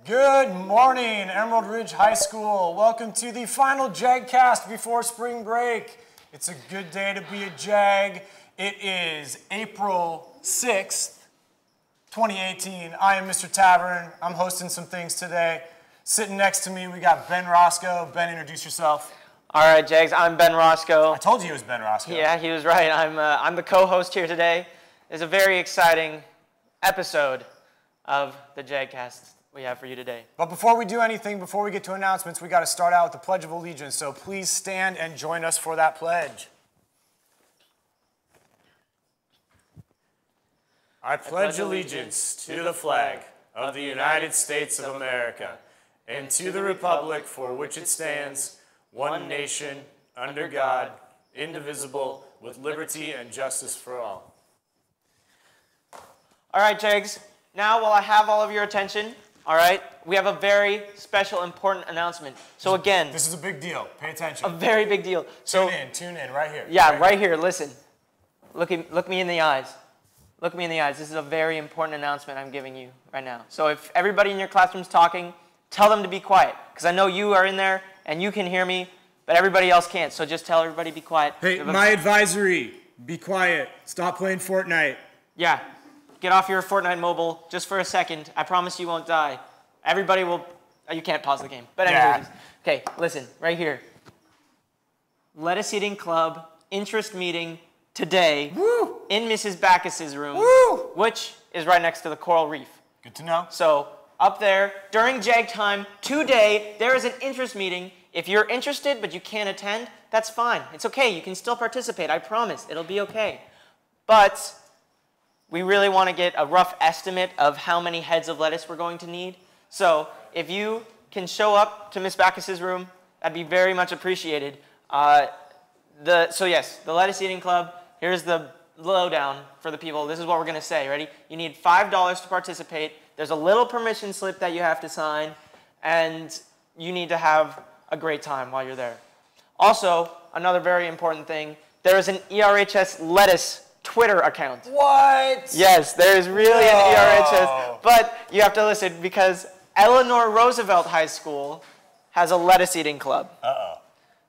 Good morning, Emerald Ridge High School. Welcome to the final JagCast before spring break. It's a good day to be a Jag. It is April 6th, 2018. I am Mr. Tavern. I'm hosting some things today. Sitting next to me, we got Ben Roscoe. Ben, introduce yourself. All right, Jags, I'm Ben Roscoe. I told you it was Ben Roscoe. Yeah, he was right. I'm the co-host here today. It's a very exciting episode of the JagCasts we have for you today. But before we do anything, before we get to announcements, we got to start out with the Pledge of Allegiance. So please stand and join us for that pledge. I pledge allegiance to the flag of the United States of America and to the republic for which it stands, one nation, under God, indivisible, with liberty and justice for all. All right, Jags, now while I have all of your attention, all right, we have a very special, important announcement. So again, this is a big deal. Pay attention. A very big deal. So tune in, right here. Yeah, right here. Listen, look me in the eyes. Look me in the eyes. This is a very important announcement I'm giving you right now. So if everybody in your classroom's talking, tell them to be quiet, because I know you are in there and you can hear me, but everybody else can't. So just tell everybody to be quiet. Hey, my advisory: be quiet. Stop playing Fortnite. Yeah. Get off your Fortnite mobile just for a second. I promise you won't die. Everybody will... You can't pause the game. But anyways. Yeah. Okay, listen. Right here. Lettuce Eating Club interest meeting today. Woo! In Mrs. Backus's room. Woo! Which is right next to the coral reef. Good to know. So up there, during Jag time, today, there is an interest meeting. If you're interested but you can't attend, that's fine. It's okay. You can still participate. I promise. It'll be okay. But... we really want to get a rough estimate of how many heads of lettuce we're going to need. So if you can show up to Miss Backus's room, that'd be very much appreciated. So yes, the Lettuce Eating Club, here's the lowdown for the people. This is what we're going to say. Ready? You need $5 to participate. There's a little permission slip that you have to sign, and you need to have a great time while you're there. Also, another very important thing, there is an ERHS lettuce Twitter account. What? Yes, there is really an ERHS, but you have to listen because Eleanor Roosevelt High School has a lettuce eating club. Uh-oh.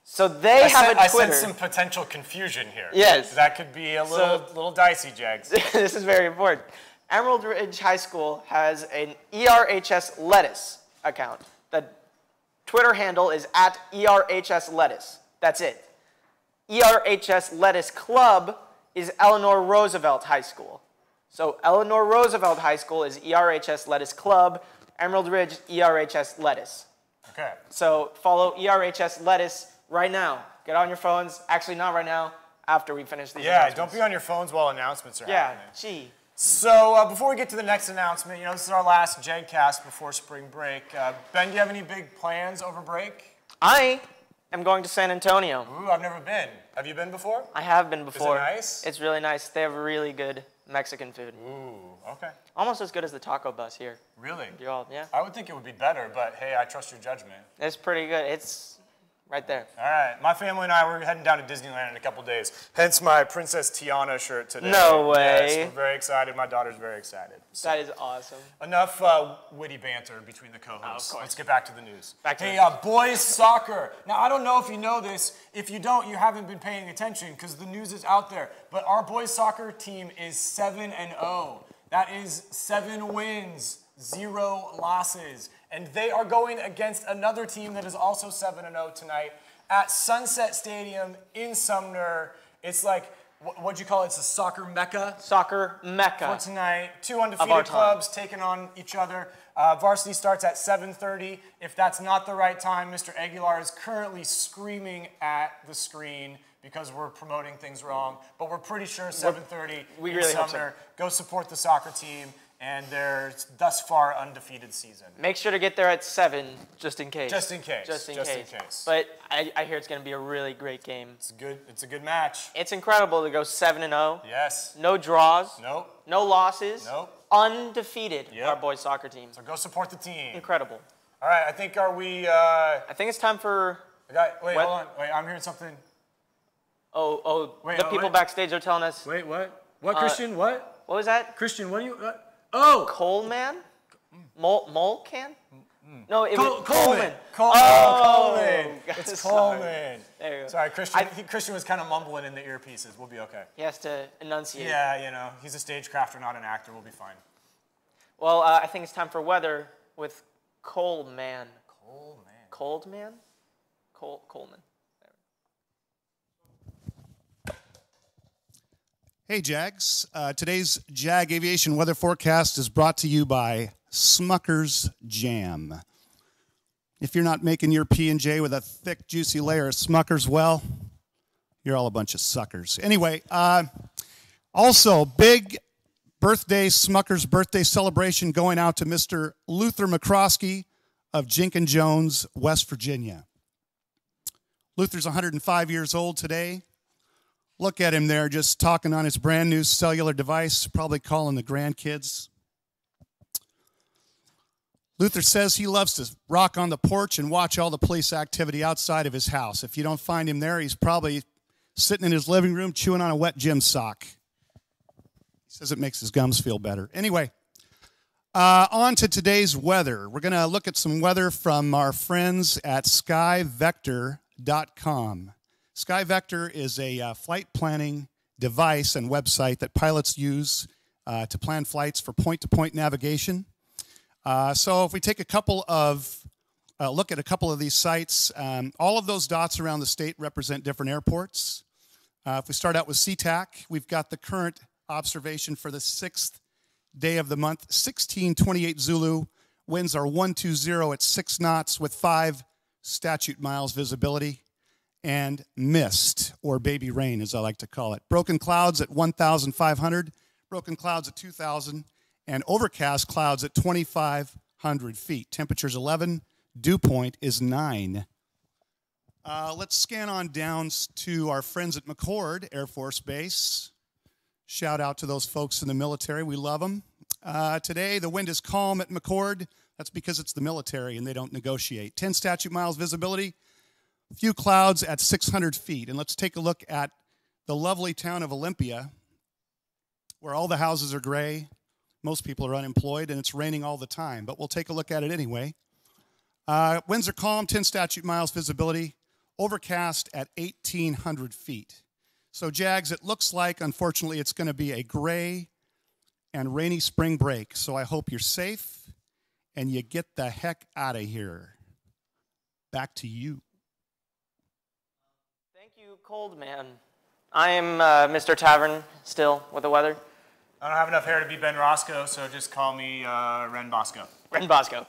So they have a Twitter. I sense some potential confusion here. Yes. That could be a little dicey, Jags. This is very important. Emerald Ridge High School has an ERHS lettuce account. The Twitter handle is @ERHS lettuce. That's it. ERHS lettuce club is Eleanor Roosevelt High School. So Eleanor Roosevelt High School is ERHS Lettuce Club, Emerald Ridge ERHS Lettuce. Okay. So follow ERHS Lettuce right now. Get on your phones. Actually, not right now, after we finish these announcements. Don't be on your phones while announcements are happening. Yeah, gee. So before we get to the next announcement, this is our last JagCast before spring break. Ben, do you have any big plans over break? I am going to San Antonio. Ooh, I've never been. Have you been before? I have been before. Is it nice? It's really nice. They have really good Mexican food. Ooh, okay. Almost as good as the taco bus here. Really? Yeah. I would think it would be better, but hey, I trust your judgment. It's pretty good. It's right there. All right. My family and I, we're heading down to Disneyland in a couple days. Hence my Princess Tiana shirt today. No way. Yes, we're very excited. My daughter's very excited. So. That is awesome. Enough witty banter between the co-hosts. Oh, of course. Let's get back to the news. Boys soccer. Now, I don't know if you know this. If you don't, you haven't been paying attention because the news is out there. But our boys soccer team is 7-0. That is 7 wins, 0 losses. And they are going against another team that is also 7-0 tonight at Sunset Stadium in Sumner. It's like, what'd you call it? It's a soccer mecca. Soccer mecca. For tonight. 2 undefeated clubs taking on each other. Varsity starts at 7:30. If that's not the right time, Mr. Aguilar is currently screaming at the screen because we're promoting things wrong. But we're pretty sure 7:30 we in really hope Sumner. so. Go support the soccer team and their thus far undefeated season. Make sure to get there at 7, just in case. Just in case. Just in case. case. But I hear it's going to be a really great game. It's a good match. It's incredible to go 7-0. Yes. No draws. Nope. No losses. Nope. Undefeated, Yep. our boys soccer team. So go support the team. Incredible. All right, I think we... I think it's time for... Wait, hold on. Wait, I'm hearing something. Wait, the people backstage are telling us... Wait, what? What, Christian? What? What was that? Christian, what are you... Oh! Coleman? Mole can? No, it was Coleman. Oh, It's sorry. Coleman. There you go. Sorry, Christian. Christian was kind of mumbling in the earpieces. We'll be okay. He has to enunciate. Yeah, you know, he's a stagecrafter, not an actor. We'll be fine. Well, I think it's time for weather with Coleman. Coleman? Coleman. Hey, Jags. Today's Jag Aviation weather forecast is brought to you by Smucker's Jam. If you're not making your P&J with a thick, juicy layer of Smucker's, well, you're all a bunch of suckers. Anyway, also, big birthday, Smucker's birthday celebration going out to Mr. Luther McCroskey of Jenkins Jones, West Virginia. Luther's 105 years old today. Look at him there just talking on his brand new cellular device, probably calling the grandkids. Luther says he loves to rock on the porch and watch all the police activity outside of his house. If you don't find him there, he's probably sitting in his living room chewing on a wet gym sock. He says it makes his gums feel better. Anyway, on to today's weather. We're going to look at some weather from our friends at skyvector.com. SkyVector is a flight planning device and website that pilots use to plan flights for point-to-point navigation. So if we take look at a couple of these sites, all of those dots around the state represent different airports. If we start out with SeaTac, we've got the current observation for the 6th day of the month, 1628 Zulu. Winds are 120 at 6 knots with 5 statute miles visibility. And mist, or baby rain as I like to call it. Broken clouds at 1,500, broken clouds at 2,000, and overcast clouds at 2,500 feet. Temperature's 11, dew point is 9. Let's scan on down to our friends at McCord Air Force Base. Shout out to those folks in the military. We love them. Today, the wind is calm at McCord. That's because it's the military and they don't negotiate. 10 statute miles visibility. A few clouds at 600 feet. And let's take a look at the lovely town of Olympia, where all the houses are gray, most people are unemployed, and it's raining all the time. But we'll take a look at it anyway. Winds are calm, 10 statute miles visibility, overcast at 1,800 feet. So, Jags, it looks like, unfortunately, it's going to be a gray and rainy spring break. So I hope you're safe and you get the heck out of here. Back to you. Cold man. I am Mr. Tavern still with the weather. I don't have enough hair to be Ben Roscoe, so just call me Ren Bosco. Ren Bosco.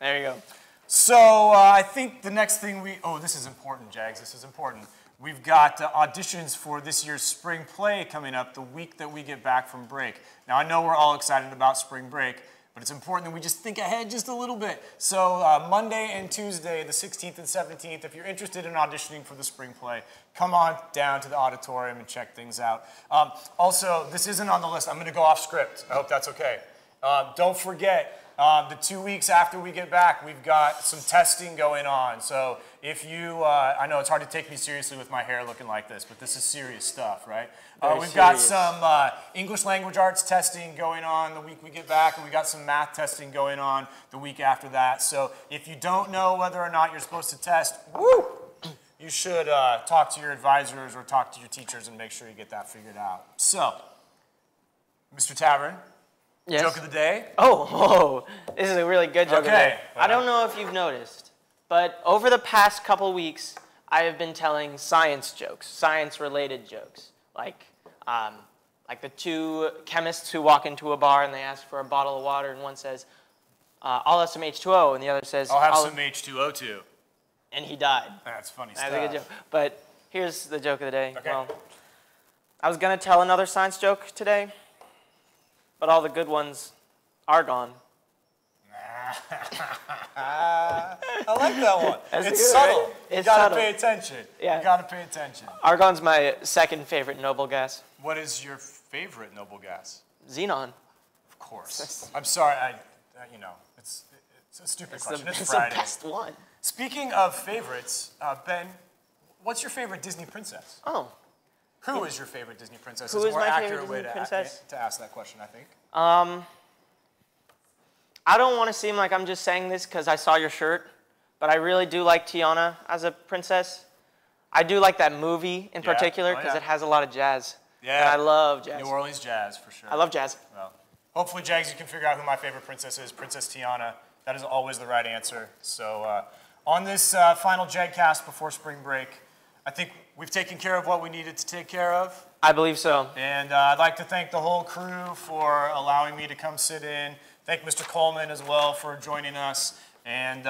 There you go. So I think the next thing this is important, Jags. This is important. We've got auditions for this year's spring play coming up the week that we get back from break. Now, I know we're all excited about spring break, but it's important that we just think ahead just a little bit. So Monday and Tuesday, the 16th and 17th, if you're interested in auditioning for the spring play, come on down to the auditorium and check things out. Also, this isn't on the list. I'm going to go off script. I hope that's okay. Don't forget, the 2 weeks after we get back, we've got some testing going on. So if you, I know it's hard to take me seriously with my hair looking like this, but this is serious stuff, right? We've got some English language arts testing going on the week we get back, and we got some math testing going on the week after that. So if you don't know whether or not you're supposed to test, you should talk to your advisors or talk to your teachers and make sure you get that figured out. So, Mr. Tavern. Yes. Joke of the day? Oh, this is a really good joke of the day. Well, I don't know if you've noticed, but over the past couple weeks, I have been telling science jokes, science-related jokes, like the two chemists who walk into a bar and they ask for a bottle of water, and one says, "I'll have some H2O," and the other says, "I'll have some H2O too." And he died. That's funny stuff. That's a good joke. But here's the joke of the day. Okay. Well, I was going to tell another science joke today, but all the good ones are gone. I like that one. That's it's good, subtle. Right? You It's gotta subtle. pay attention. Yeah. You gotta pay attention. Argon's my second favorite noble gas. What is your favorite noble gas? Xenon. Of course. I'm sorry. It's a stupid question. It's Friday. The best one. Speaking of favorites, Ben, what's your favorite Disney princess? Oh. Who is your favorite Disney princess? Who It's a is more my accurate favorite way Disney princess? to ask that question, I think. I don't want to seem like I'm just saying this because I saw your shirt, but I really do like Tiana as a princess. I do like that movie in particular because it has a lot of jazz. Yeah. And I love jazz. New Orleans jazz, for sure. I love jazz. Well, hopefully, Jags, you can figure out who my favorite princess is, Princess Tiana. That is always the right answer. So on this final JagCast before spring break, I think we've taken care of what we needed to take care of. I believe so. And I'd like to thank the whole crew for allowing me to come sit in. Thank Mr. Coleman as well for joining us. And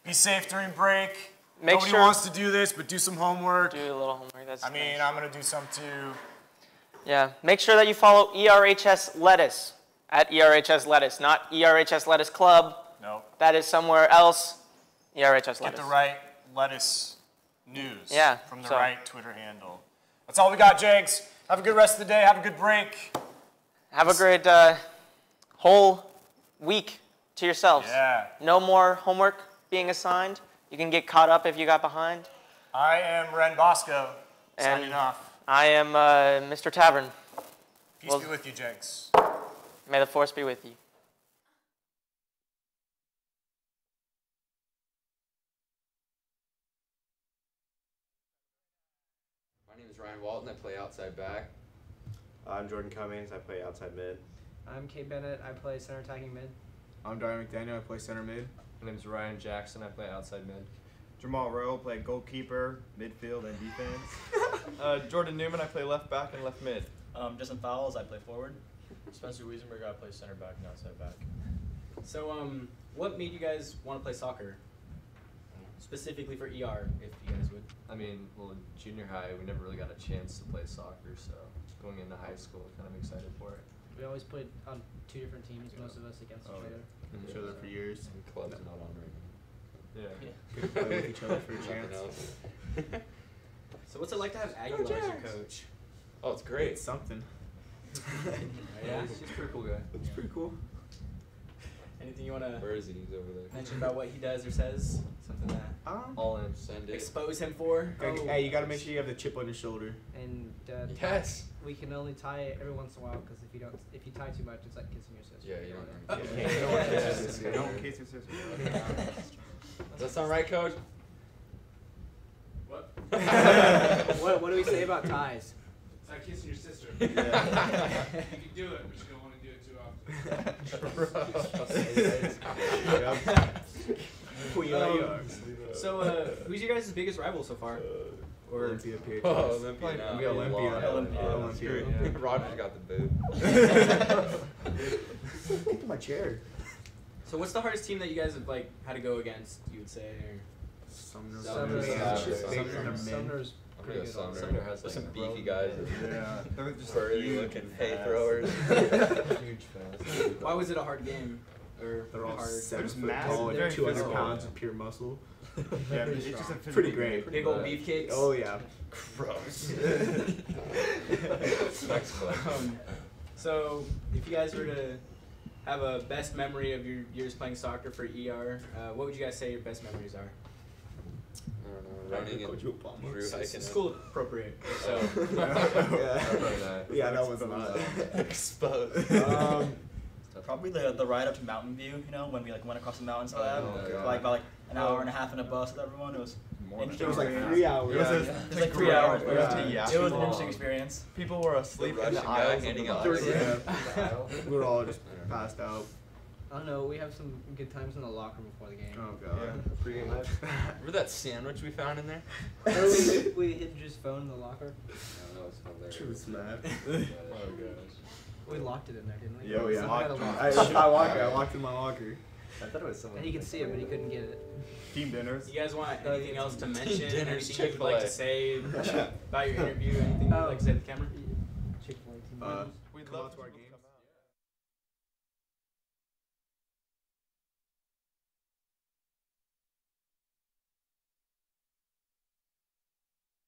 be safe during break. Nobody wants to do this, but do some homework. Do a little homework. That's I'm going to do some too. Yeah. Make sure that you follow ERHS Lettuce at ERHS Lettuce, not ERHS Lettuce Club. No. That is somewhere else. ERHS Lettuce. Get the right lettuce news from the right Twitter handle. That's all we got, Jags. Have a good rest of the day. Have a good break. Have a great whole week to yourselves. Yeah. No more homework being assigned. You can get caught up if you got behind. I am Ren Bosco, signing off. I am Mr. Tavern. Peace be with you, Jags. May the force be with you. My name is Ryan Walton. I play outside back. I'm Jordan Cummings. I play outside mid. I'm Kay Bennett. I play center attacking mid. I'm Darren McDaniel. I play center mid. My name's Ryan Jackson. I play outside mid. Jamal Rowe, play goalkeeper, midfield, and defense. Jordan Newman. I play left back and left mid. Justin Fowles. I play forward. Spencer Wiesenberg. I play center back and outside back. So, what made you guys want to play soccer? Specifically for ER, if you guys would. I mean, well, in junior high, we never really got a chance to play soccer, so going into high school, kind of excited for it. We always played on 2 different teams, most of us against each other. Each other for years. And club's not on right now. Yeah. Could play with each other for a chance. So, what's it like to have Aguilar as your coach? Oh, it's great. It's something. Yeah. He's a pretty cool guy. It's pretty cool. Anything you want to Where is he? He's over there. mention about what he does or says? Something that All in. Send it. expose him for? Hey, you gotta make sure you have the chip on your shoulder. And Yes. we can only tie it every once in a while because if you tie too much, it's like kissing your sister. Yeah, you don't. Don't kiss your sister. Does that sound right, Coach? What? What do we say about ties? It's like kissing your sister. You can do it, but you don't want to do it too often. We are. So, who's your guys' biggest rival so far? Or Olympia, PHS. Oh, Olympia now. We Olympia. Olympia. Roger's got the boot. Get to my chair. So, what's the hardest team that you guys have had to go against? You would say, or Sumner's. Sumner's I'm pretty gonna good. go on Sumner. has There's like some beefy guys. Yeah. They're just Furry looking hay throwers. Huge fans. why was it a hard game? Or They're all hard? 7 foot massive. tall, They're and 200 physical. pounds of pure muscle. Yeah, it's just a Pretty great. Big old beefcakes. Oh yeah. Gross. Next question. So, if you guys were to have a best memory of your years playing soccer for ER, what would you guys say your best memories are? I don't know. Running and through hiking. School appropriate. So, Yeah, that was not. Exposed. Probably the ride up to Mountain View, when we went across the mountain slab, God. about an hour and a half in a bus with everyone. It was interesting. It was like 3 hours. It was like 3 hours, but Yeah. it was an interesting experience. People were asleep The in the Russian guy aisles. handing of out the ice. bus. We were all just passed out. I don't know. We have some good times in the locker room before the game. Oh god. Remember that sandwich we found in there? we hid his phone in the locker. No, it's not there. True smack. Oh gosh. We locked it in there, didn't we? Oh yeah. Someone had a lock. I walked in my locker. I thought it was someone. And he could see it, but he couldn't get it. Team dinners. you guys want anything else to mention? Dinners, Anything you would like to say about your interview? Anything you'd like to say to the camera? Chick-fil-A team. We'd love to our game.